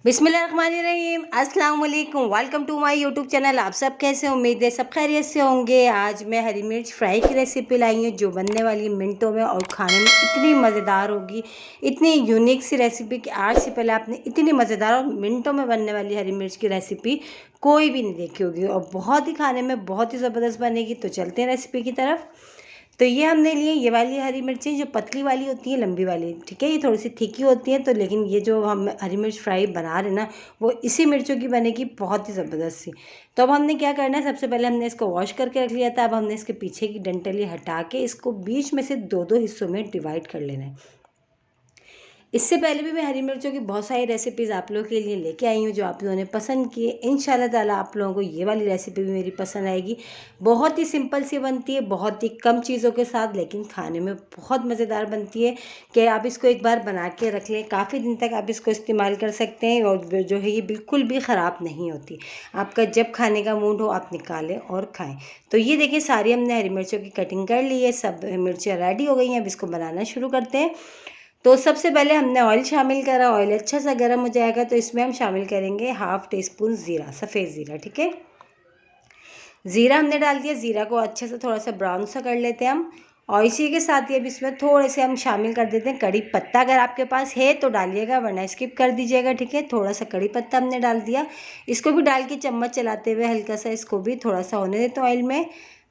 बिस्मिल्लाहिर्रहमानिर्रहीम, अस्सलाम वालेकुम। Welcome to my YouTube channel. आप सब कैसे? उम्मीद है सब खैरियत से होंगे। आज मैं हरी मिर्च फ्राई की रेसिपी लाई हूँ जो बनने वाली है मिनटों में और खाने में इतनी मज़ेदार होगी, इतनी यूनिक सी रेसिपी कि आज से पहले आपने इतनी मज़ेदार और मिनटों में बनने वाली हरी मिर्च की रेसिपी कोई भी नहीं देखी होगी और बहुत ही खाने में बहुत ही ज़बरदस्त बनेगी। तो चलते हैं रेसिपी की तरफ। तो ये हमने लिए ये वाली हरी मिर्चें जो पतली वाली होती है, लंबी वाली, ठीक है। ये थोड़ी सी थिकी होती है, तो लेकिन ये जो हम हरी मिर्च फ्राई बना रहे हैं ना, वो इसी मिर्चों की बनेगी, बहुत ही ज़बरदस्त सी। तो अब हमने क्या करना है, सबसे पहले हमने इसको वॉश करके रख लिया था। अब हमने इसके पीछे की डंठली हटा के इसको बीच में से दो दो हिस्सों में डिवाइड कर लेना है। इससे पहले भी मैं हरी मिर्चों की बहुत सारी रेसिपीज़ आप लोगों के लिए लेके आई हूँ जो आप लोगों ने पसंद किए। इंशाल्लाह ताला आप लोगों को ये वाली रेसिपी भी मेरी पसंद आएगी। बहुत ही सिंपल सी बनती है, बहुत ही कम चीज़ों के साथ, लेकिन खाने में बहुत मज़ेदार बनती है कि आप इसको एक बार बना के रख लें, काफ़ी दिन तक आप इसको इस्तेमाल कर सकते हैं और जो है ये बिल्कुल भी ख़राब नहीं होती। आपका जब खाने का मूड हो आप निकालें और खाएँ। तो ये देखिए सारी हमने हरी मिर्चों की कटिंग कर ली है, सब मिर्चें रेडी हो गई हैं। अब इसको बनाना शुरू करते हैं। तो सबसे पहले हमने ऑयल शामिल करा। ऑयल अच्छा सा गर्म हो जाएगा तो इसमें हम शामिल करेंगे 1/2 टीस्पून ज़ीरा, सफ़ेद ज़ीरा, ठीक है। ज़ीरा हमने डाल दिया। ज़ीरा को अच्छे से थोड़ा सा ब्राउन सा कर लेते हैं हम। और इसी के साथ ही अब इसमें थोड़े से हम शामिल कर देते हैं कड़ी पत्ता। अगर आपके पास है तो डालिएगा, वरना स्किप कर दीजिएगा, ठीक है। थोड़ा सा कड़ी पत्ता हमने डाल दिया। इसको भी डाल के चम्मच चलाते हुए हल्का सा इसको भी थोड़ा सा होने देते हैं ऑयल में।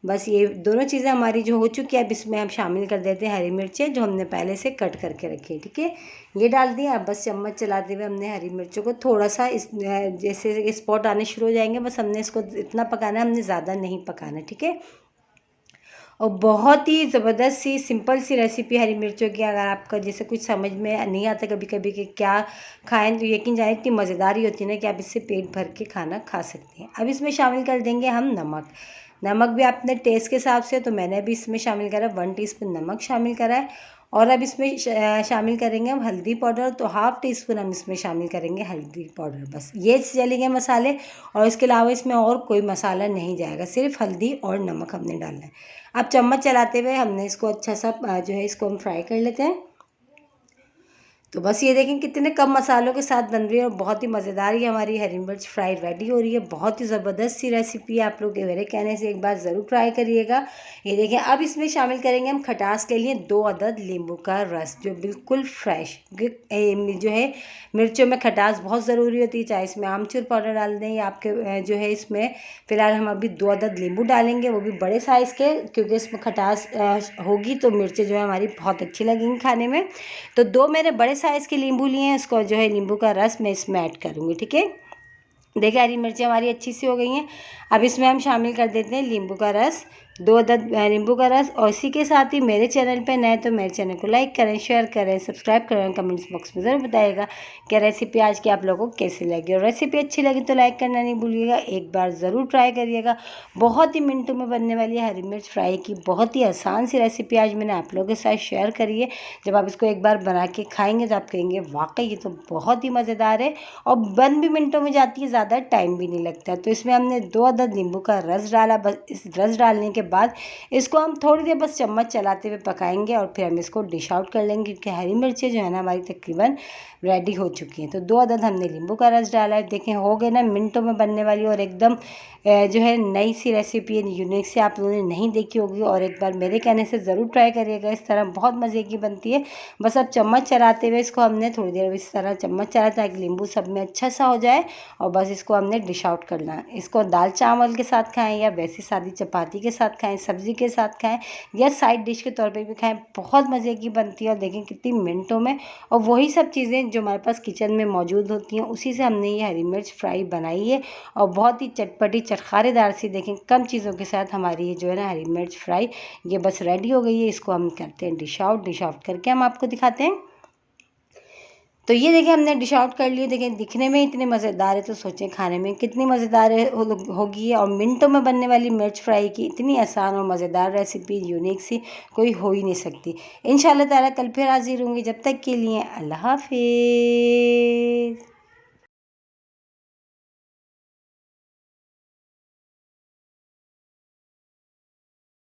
बस ये दोनों चीज़ें हमारी जो हो चुकी है, अब इसमें हम शामिल कर देते हैं हरी मिर्चें जो हमने पहले से कट करके रखी है, ठीक है। ये डाल दिया। अब बस चम्मच चलाते हुए हमने हरी मिर्चों को थोड़ा सा इस जैसे स्पॉट आने शुरू हो जाएंगे, बस हमने इसको इतना पकाना है, हमने ज़्यादा नहीं पकाना, ठीक है। और बहुत ही ज़बरदस्त सी सिंपल सी रेसिपी हरी मिर्चों की। अगर आपका जैसे कुछ समझ में नहीं आता कभी कभी कि क्या खाएं, तो यकीन जाने इतनी मज़ेदार ही होती है ना कि आप इससे पेट भर के खाना खा सकते हैं। अब इसमें शामिल कर देंगे हम नमक। नमक भी अपने टेस्ट के हिसाब से, तो मैंने भी इसमें शामिल करा 1 टीस्पून नमक शामिल करा है। और अब इसमें शामिल करेंगे हम हल्दी पाउडर, तो 1/2 टीस्पून हम इसमें शामिल करेंगे हल्दी पाउडर। बस ये चलेंगे मसाले, और इसके अलावा इसमें और कोई मसाला नहीं जाएगा, सिर्फ हल्दी और नमक हमने डालना है। अब चम्मच चलाते हुए हमने इसको अच्छा सा जो है इसको हम फ्राई कर लेते हैं। तो बस ये देखें कितने कम मसालों के साथ बन रही है और बहुत ही मज़ेदार ही हमारी हरी मिर्च फ्राई रेडी हो रही है। बहुत ही ज़बरदस्त सी रेसिपी है, आप लोग मेरे कहने से एक बार ज़रूर ट्राई करिएगा। ये देखें अब इसमें शामिल करेंगे हम खटास के लिए 2 अदद नींबू का रस, जो बिल्कुल फ्रेश। जो है मिर्चों में खटास बहुत ज़रूरी होती है, चाहे इसमें आमचूर पाउडर डाल दें या आपके जो है इसमें फ़िलहाल हम अभी 2 अदद नींबू डालेंगे, वो भी बड़े साइज़ के, क्योंकि इसमें खटास होगी तो मिर्चें जो है हमारी बहुत अच्छी लगेंगी खाने में। तो 2 मैंने बड़े साइज़ के नींबू लिए हैं, इसको जो है नींबू का रस मैं इसमें ऐड करूँगी, ठीक है। देखिए हरी मिर्चें हमारी अच्छी सी हो गई हैं। अब इसमें हम शामिल कर देते हैं नींबू का रस, 2 अदद नींबू का रस। और इसी के साथ ही मेरे चैनल पे नए तो मेरे चैनल को लाइक करें, शेयर करें, सब्सक्राइब करें, कमेंट्स बॉक्स में ज़रूर बताइएगा कि रेसिपी आज की आप लोगों को कैसी लगी। और रेसिपी अच्छी लगी तो लाइक करना नहीं भूलिएगा, एक बार ज़रूर ट्राई करिएगा। बहुत ही मिनटों में बनने वाली है हरी मिर्च फ्राई की बहुत ही आसान सी रेसिपी आज मैंने आप लोगों के साथ शेयर करी है। जब आप इसको एक बार बना के खाएँगे तो आप कहेंगे वाकई ये तो बहुत ही मज़ेदार है और बन भी मिनटों में जाती है, ज़्यादा टाइम भी नहीं लगता। तो इसमें हमने 2 अदद नींबू का रस डाला। बस इस रस डालने के बाद इसको हम थोड़ी देर बस चम्मच चलाते हुए पकाएंगे और फिर हम इसको डिश आउट कर लेंगे, क्योंकि हरी मिर्चें जो है ना हमारी तकरीबन रेडी हो चुकी हैं। तो 2 अदद हमने नींबू का रस डाला है। देखें हो गए ना, मिनटों में बनने वाली और एकदम जो है नई सी रेसिपी है, यूनिक से, आप लोगों ने नहीं देखी होगी और एक बार मेरे कहने से ज़रूर ट्राई करिएगा। इस तरह बहुत मज़े की बनती है। बस अब चम्मच चलाते हुए इसको हमने थोड़ी देर इस तरह चम्मच चलाया ताकि नींबू सब में अच्छा सा हो जाए और बस इसको हमने डिश आउट करना है। इसको दाल चावल के साथ खाएं या वैसी सादी चपाती के साथ खाएं, सब्ज़ी के साथ खाएं या साइड डिश के तौर पे भी खाएं, बहुत मज़े की बनती है। और देखें कितनी मिनटों में, और वही सब चीज़ें जो हमारे पास किचन में मौजूद होती हैं उसी से हमने ये हरी मिर्च फ्राई बनाई है और बहुत ही चटपटी चटखारेदार सी। देखें कम चीज़ों के साथ हमारी ये जो है ना हरी मिर्च फ्राई ये बस रेडी हो गई है। इसको हम करते हैं डिश आउट। डिश आउट करके हम आपको दिखाते हैं। तो ये देखिए हमने डिश आउट कर लिए। देखें दिखने में इतने मज़ेदार है, तो सोचें खाने में कितनी मज़ेदार होगी। और मिनटों में बनने वाली मिर्च फ्राई की इतनी आसान और मज़ेदार रेसिपी यूनिक सी कोई हो ही नहीं सकती। इंशाल्लाह ताला कल फिर हाजिर होंगी। जब तक के लिए अल्लाह हाफिज़।